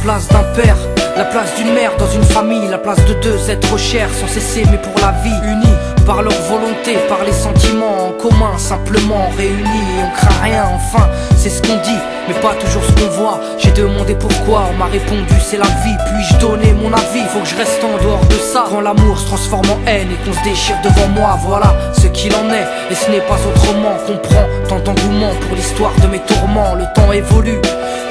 place d'un père, la place d'une mère dans une famille, la place de deux êtres chers sans cesser mais pour la vie, unis par leur volonté, par les sentiments en commun, simplement réunis et on craint rien, enfin c'est ce qu'on dit mais pas toujours ce qu'on voit. J'ai demandé pourquoi, on m'a répondu c'est la vie. Puis-je donner mon avis, faut que je reste en dehors de ça. Quand l'amour se transforme en haine et qu'on se déchire devant moi, voilà ce qu'il en est et ce n'est pas autrement. Comprends tant d'engouement pour l'histoire de mes tourments. Le temps évolue,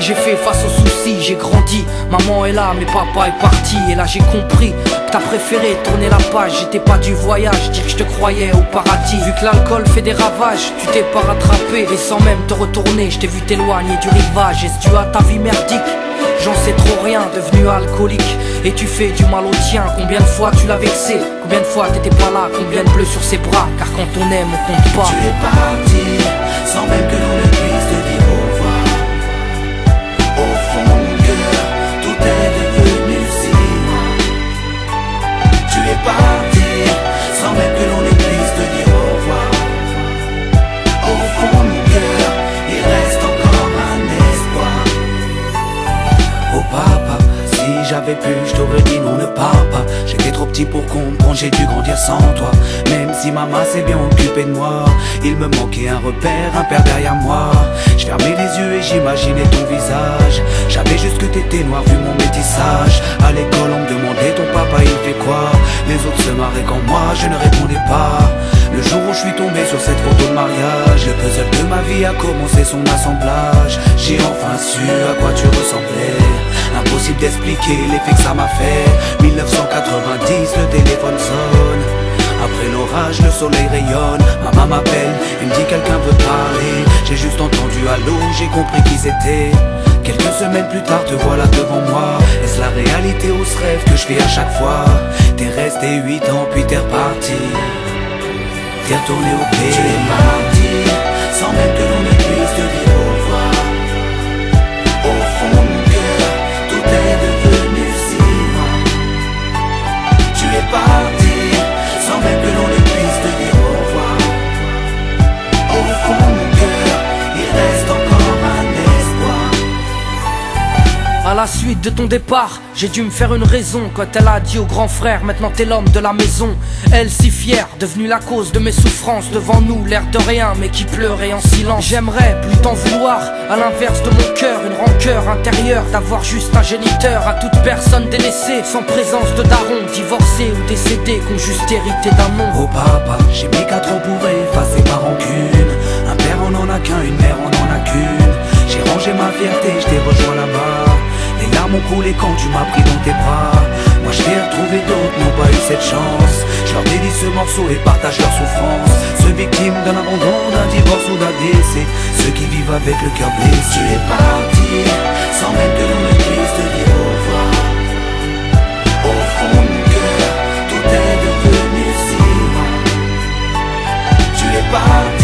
j'ai fait face aux soucis, j'ai grandi. Maman est là mais papa est parti. Et là j'ai compris que t'as préféré tourner la page. J'étais pas du voyage, dire que je te croyais au paradis. Vu que l'alcool fait des ravages, tu t'es pas rattrapé. Et sans même te retourner, je t'ai vu t'éloigner du rivage. Est-ce dû à ta vie merdique? J'en sais trop rien, devenu alcoolique. Et tu fais du mal au tien. Combien de fois tu l'as vexé? Combien de fois t'étais pas là? Combien de bleus sur ses bras? Car quand on aime on compte pas. Tu es parti, sans même que l'on ne puisse te dire au revoir. Au fond de mon cœur, tout est devenu si loin. Tu es parti, sans même que l'on ne puisse te dire au revoir. Au fond de mon cœur, il reste encore un espoir. Oh papa, si j'avais pu, je t'aurais dit non, ne pars pas. J'étais trop petit pour comprendre, j'ai dû grandir sans toi. Même si maman s'est bien occupée de moi, il me manquait un repère, un père derrière moi. Je fermais les yeux et j'imaginais ton visage. J'avais juste que t'étais noir vu mon métissage. À l'école on me demandait ton papa il fait quoi. Les autres se marraient quand moi je ne répondais pas. Le jour où je suis tombé sur cette photo de mariage, le puzzle de ma vie a commencé son assemblage. J'ai enfin su à quoi tu ressemblais. Impossible d'expliquer l'effet que ça m'a fait. 1990, le téléphone sonne. Après l'orage, le soleil rayonne. Maman m'appelle, elle me dit quelqu'un veut parler. J'ai juste entendu allô, j'ai compris qui c'était. Quelques semaines plus tard, te voilà devant moi. Est-ce la réalité ou ce rêve que je fais à chaque fois? T'es resté 8 ans puis t'es reparti. T'es retourné au pays. Tu es parti, sans même que l'on ne puisse te dire au revoir. Au fond de mon cœur, tout est devenu si loin. Tu es parti, sans même que l'on ne puisse te dire au revoir. Au fond de mon cœur, il reste encore un espoir. À la suite de ton départ, j'ai dû me faire une raison. Quand elle a dit au grand frère, maintenant t'es l'homme de la maison. Elle si fière, devenue la cause de mes souffrances. Devant nous, l'air de rien, mais qui pleurait en silence. J'aimerais plus t'en vouloir, à l'inverse de mon cœur. Une rancœur intérieure, d'avoir juste un géniteur. À toute personne délaissée, sans présence de daron. Divorcé ou décédé, qu'on juste hérité d'un nom. Oh papa, j'ai mis 4 ans pour effacer ma rancune. Un père on en a qu'un, une mère on en a qu'une. J'ai rangé ma fierté, je t'ai rejoint là-bas. Les larmes ont coulé quand tu m'as pris dans tes bras. Moi je t'ai retrouvé, d'autres n'ont pas eu cette chance. Je leur dédie ce morceau et partage leur souffrance. Ceux victimes d'un abandon, d'un divorce ou d'un décès. Ceux qui vivent avec le cœur blessé. Tu es parti, sans même que l'on ne puisse te dire au revoir. Au fond de mon cœur, tout est devenu si loin. Tu es parti.